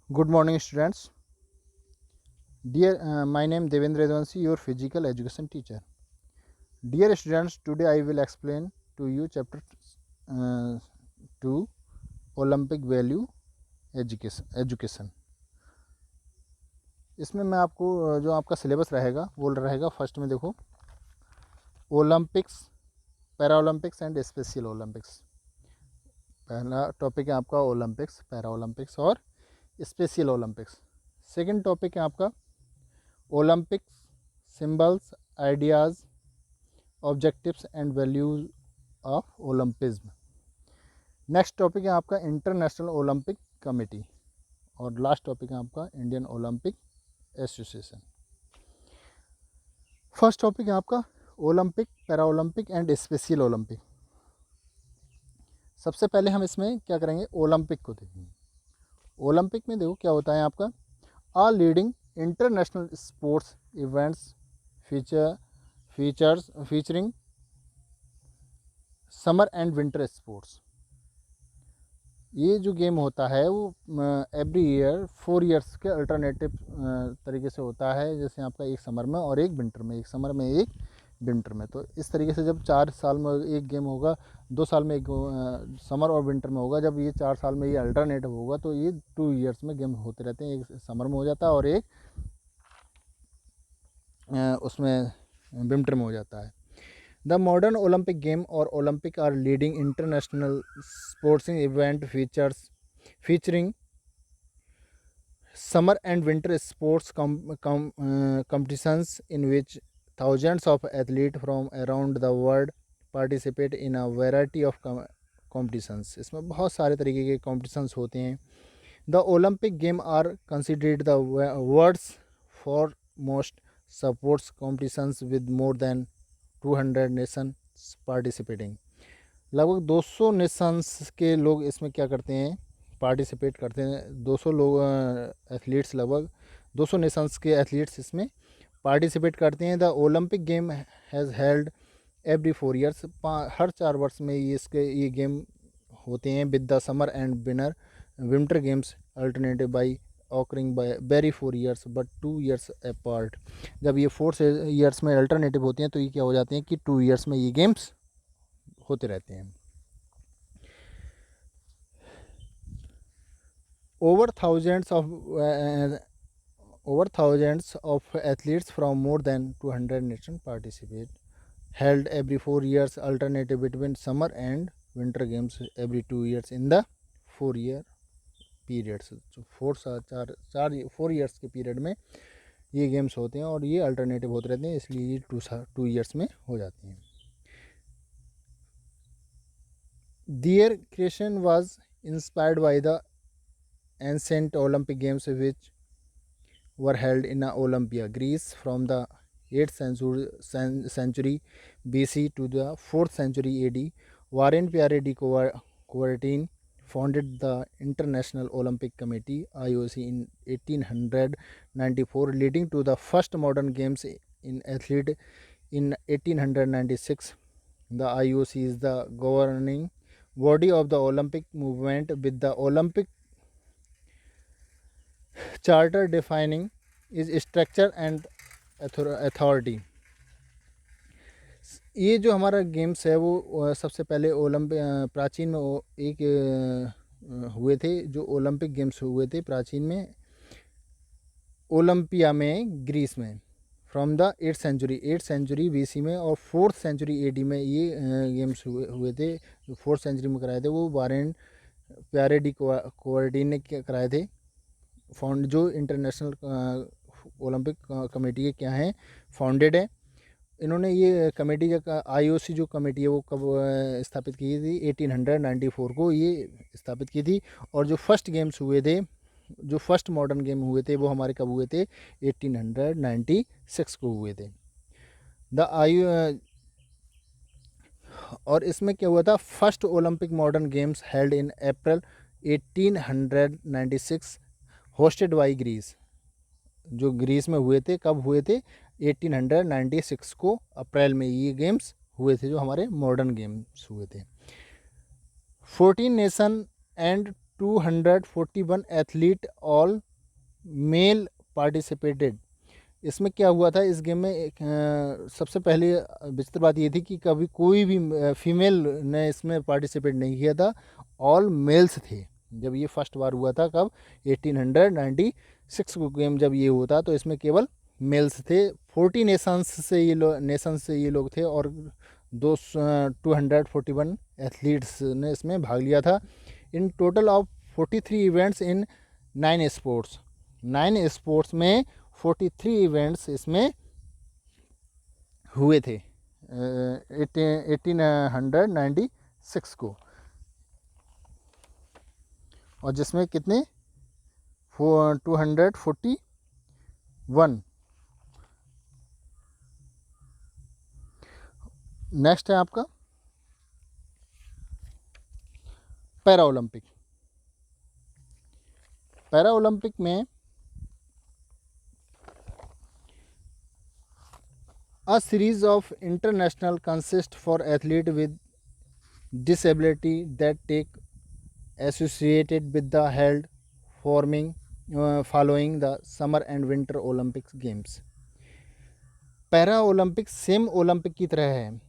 Good morning, students. Dear, my name Devendra Yadvanshi, your physical education teacher. Dear students, today I will explain to you chapter 2 Olympic Value Education. इसमें मैं आपको जो आपका syllabus रहेगा वो रहेगा। First में देखो Olympics, para Olympics and special Olympics. पहला टॉपिक है आपका ओलंपिक्स, पैरा ओलंपिक्स और स्पेशल ओलंपिक्स। सेकंड टॉपिक है आपका Olympics symbols, ideas, objectives and values of Olympism. Next topic है आपका इंटरनेशनल ओलंपिक कमेटी और लास्ट टॉपिक है आपका Indian Olympic association. First topic है आपका Olympic, para Olympic and special Olympic. सबसे पहले हम इसमें क्या करेंगे, ओलंपिक को देखेंगे। ओलंपिक में देखो क्या होता है आपका all leading international sports events featuring summer and winter sports. ये जो गेम होता है वो एवरी ईयर 4 ईयर्स के अल्टरनेटिव तरीके से होता है। जैसे आपका एक समर में और एक विंटर में, एक समर में एक विंटर में। तो इस तरीके से जब 4 साल में एक गेम होगा, 2 साल में एक समर और विंटर में होगा, जब ये 4 साल में ये अल्टरनेटिव होगा तो ये 2 ईयर्स में गेम होते रहते हैं। एक समर में हो जाता है और एक उसमें विंटर में हो जाता है। The modern Olympic game or Olympic are leading international sporting event featuring summer and winter sports competitions in which thousands of athletes from around the world participate in a variety of competitions. इसमें बहुत सारे तरीके के competitions होते हैं। The Olympic game are considered the world's foremost sports competitions with more than 200 Nations participating. लगभग 200 Nations के लोग इसमें क्या करते हैं, पार्टिसिपेट करते हैं। 200 लोग एथलीट्स, लगभग 200 नेशंस के एथलीट्स इसमें पार्टिसिपेट करते हैं। The Olympic game has held every 4 years. हर 4 वर्ष में ये गेम होते हैं। With the summer and winter games alternative by occurring by very 4 years but 2 years apart. जब ये 4 ईयर्स में अल्टरनेटिव होती हैं तो ये क्या हो जाते हैं कि 2 ईयर्स में ये गेम्स होते रहते हैं। Over thousands of athletes from more than 200 nation participate held every 4 years alternative between summer and winter games every 2 years in the 4 year periods. 4 years के पीरियड में ये गेम्स होते हैं और ये अल्टरनेटिव होते रहते हैं, इसलिए ये 2 ईयर्स में हो जाते हैं। Their creation was inspired by the ancient Olympic Games which were held in Olympia, Greece from the 8th century BC to the 4th century AD. Warren Pierre de Coubertin founded the International Olympic Committee IOC in 1894, leading to the first modern games in athlete in 1896. The IOC is the governing body of the Olympic movement with the Olympic charter defining its structure and authority. ये जो हमारा games है वो सबसे पहले प्राचीन में एक हुए थे। जो ओलंपिक गेम्स हुए थे प्राचीन में ओलंपिया में, ग्रीस में, from the 8th century BC में और 4th सेंचुरी AD में ये गेम्स हुए थे। जो 4th सेंचुरी में कराए थे वो वारेन प्यारे डी कोवर्टिन ने कराए थे। जो इंटरनेशनल ओलंपिक कमेटी के क्या हैं, फाउंडेड है। इन्होंने ये कमेटी का IOC जो कमेटी है वो कब स्थापित की थी, 1894 को ये स्थापित की थी। और जो फर्स्ट गेम्स हुए थे, जो फर्स्ट मॉडर्न गेम हुए थे वो हमारे कब हुए थे, 1896 को हुए थे। और इसमें क्या हुआ था, first Olympic modern games held in April 1896 hosted by Greece. जो ग्रीस में हुए थे, कब हुए थे, 1896 को अप्रैल में ये गेम्स हुए थे, जो हमारे मॉडर्न गेम्स हुए थे। 14 nation and 241 athlete all mail participated. इसमें क्या हुआ था, इस गेम में सबसे पहले विचित्र बात ये थी कि कभी कोई भी फीमेल ने इसमें पार्टिसिपेट नहीं किया था, ऑल मेल्स थे। जब ये फर्स्ट बार हुआ था, कब, 1896 को गेम जब ये हुआ तो इसमें केवल मेल्स थे। 40 नेशंस से ये लोग थे और 241 एथलीट्स ने इसमें भाग लिया था। In total of 43 events in 9 sports में 43 इवेंट्स इसमें हुए थे 1896 को, और जिसमें कितने 241। नेक्स्ट है आपका पैरा ओलंपिक। पैरा ओलंपिक में A series of international contests for athletes with disability that take associated with the held following the summer and winter Olympics games. Para Olympic same Olympic की तरह है।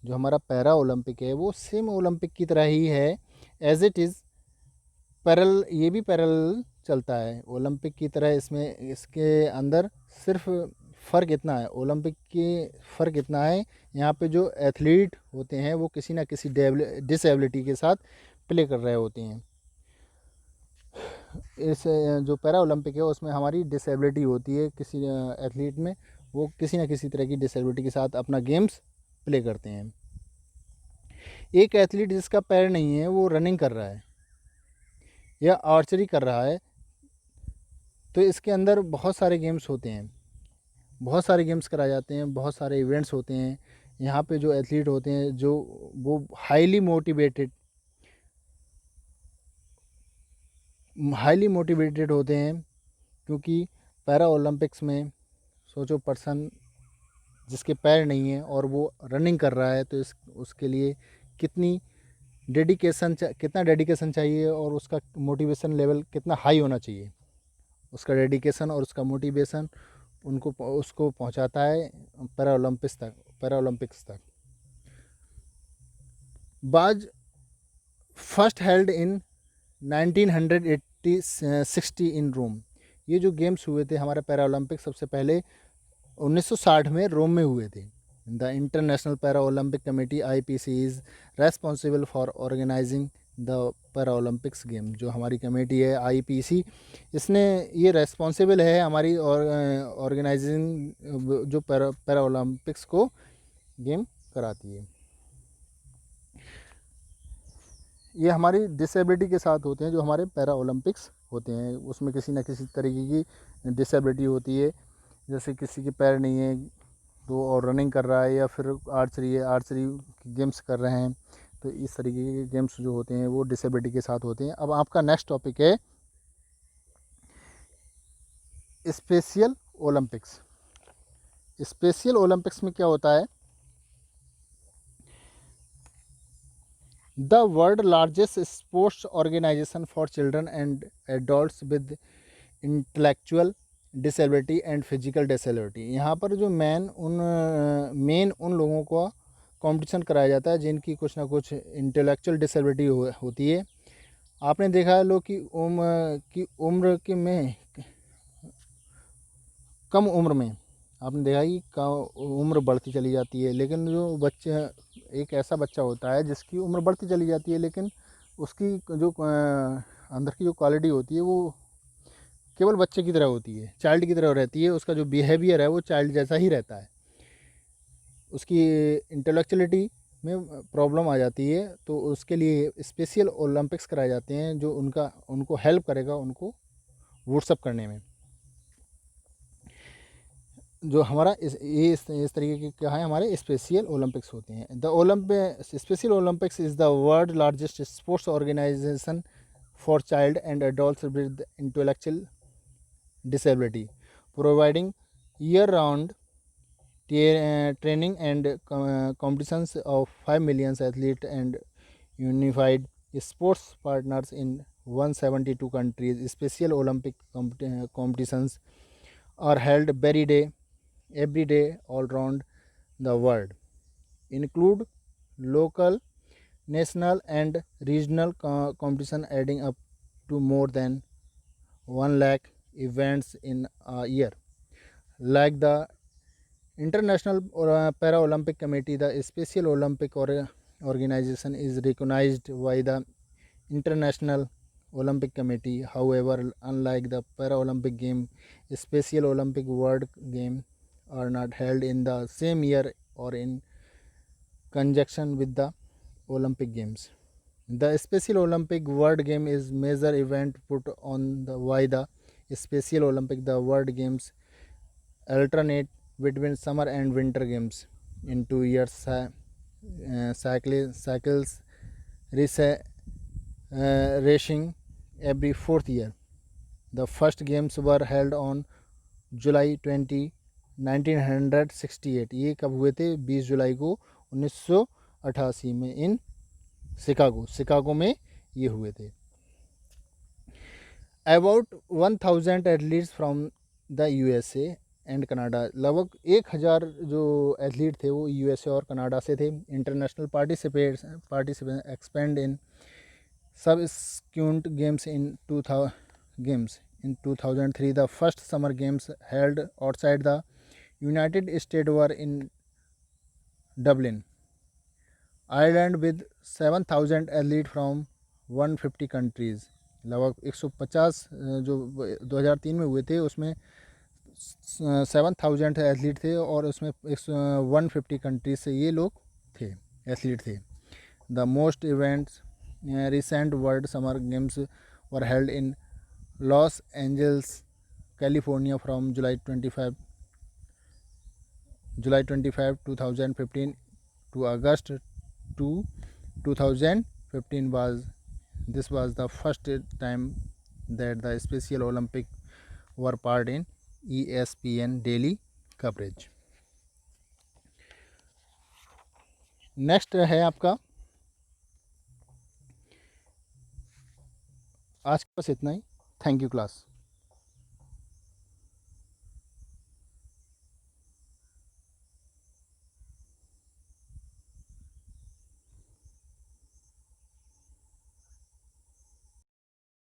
जो हमारा para Olympic है वो same Olympic की तरह ही है, एज इट इज़ पैरल, ये भी पैरल चलता है ओलंपिक की तरह। इसमें इसके अंदर सिर्फ फ़र्क इतना है, ओलंपिक के फ़र्क इतना है, यहाँ पे जो एथलीट होते हैं वो किसी ना किसी डिसेबिलिटी के साथ प्ले कर रहे होते हैं। इस जो पैरा ओलंपिक है उसमें हमारी डिसेबिलिटी होती है किसी एथलीट में, वो किसी ना किसी तरह की डिसेबिलिटी के साथ अपना गेम्स प्ले करते हैं। एक एथलीट जिसका पैर नहीं है वो रनिंग कर रहा है या आर्चरी कर रहा है, तो इसके अंदर बहुत सारे गेम्स होते हैं, बहुत सारे गेम्स कराए जाते हैं, बहुत सारे इवेंट्स होते हैं। यहाँ पे जो एथलीट होते हैं जो वो हाईली मोटिवेटेड होते हैं, क्योंकि पैरा ओलंपिक्स में सोचो पर्सन जिसके पैर नहीं है और वो रनिंग कर रहा है, तो उसके लिए कितना डेडिकेशन चाहिए और उसका मोटिवेशन लेवल कितना हाई होना चाहिए। उसका डेडिकेशन और उसका मोटिवेशन उसको पहुंचाता है पैरा ओलंपिक्स तक। बाज फर्स्ट हेल्ड इन 1960 इन रोम। ये जो गेम्स हुए थे हमारे पैरा ओलंपिक सबसे पहले 1960 में रोम में हुए थे। The international para Olympic committee IPC is responsible for organizing the para Olympics game. जो हमारी कमेटी है IPC, इसने ये रेस्पॉन्सिबल है हमारी ऑर्गेनाइजिंग जो पैरा ओलंपिक्स को गेम कराती है। ये हमारी डिसेबिलिटी के साथ होते हैं जो हमारे पैरा ओलंपिक्स होते हैं, उसमें किसी न किसी तरीके की डिसेबिलिटी होती है, जैसे किसी के पैर नहीं है तो और रनिंग कर रहा है, या फिर आर्चरी गेम्स कर रहे हैं, तो इस तरीके के गेम्स जो होते हैं वो डिसेबिलिटी के साथ होते हैं। अब आपका नेक्स्ट टॉपिक है स्पेशल ओलंपिक्स। स्पेशल ओलंपिक्स में क्या होता है, the world largest sports organization for children and adults with intellectual disability and physical disability. यहाँ पर जो मेन उन लोगों का कंपटीशन कराया जाता है जिनकी कुछ ना कुछ इंटेलेक्चुअल डिसेबिलिटी होती है। आपने देखा है लोग की उम्र के में कम उम्र में आपने देखा कि उम्र बढ़ती चली जाती है, लेकिन जो बच्चे, एक ऐसा बच्चा होता है जिसकी उम्र बढ़ती चली जाती है लेकिन उसकी जो अंदर की जो क्वालिटी होती है वो केवल बच्चे की तरह होती है, चाइल्ड की तरह रहती है। उसका जो बिहेवियर है वो चाइल्ड जैसा ही रहता है। उसकी इंटेलेक्चुअलिटी में प्रॉब्लम आ जाती है, तो उसके लिए स्पेशल ओलंपिक्स कराए जाते हैं जो उनको हेल्प करेगा उनको वुड्सअप करने में। जो हमारा इस तरीके के क्या है, हमारे स्पेशल ओलंपिक्स होते हैं। Special Olympics is the world largest sports organization for child and adults with intellectual disability, providing year-round training and competitions of 5 million athletes and unified sports partners in 172 countries. Special Olympic competitions are held every day all around the world. Include local, national, and regional competition, adding up to more than 1 lakh events in a year. Like the International Paralympic Committee, the Special Olympic Organization is recognized by the International Olympic Committee. However, unlike the Paralympic Game, Special Olympic World Game are not held in the same year or in conjunction with the Olympic Games. The Special Olympic World Game is major event put on by the Special Olympic. The World Games alternate between summer and winter games in 2 years cycles racing every fourth year. The first games were held on July 20 1968. ये कब हुए थे? 20 जुलाई को 1988 में in Chicago में ये हुए थे. About 1000 athletes from the USA and Canada, लगभग 1000 जो एथलीट थे वो यूएसए और कनाडा से थे. International participant expand in subsequent games in 2003. The first summer games held outside the United States were in Dublin, Ireland with 7000 athlete from 150 countries. लगभग 150 जो 2003 में हुए थे उसमें 7000 एथलीट थे और उसमें 150 कंट्रीज से ये लोग थे, एथलीट थे. The most events recent world summer games were held in Los Angeles California from July 25 2015 to August 2015. This was the first time that the Special Olympic were part in ESPN daily coverage. Next है आपका, आज बस इतना ही. Thank you class.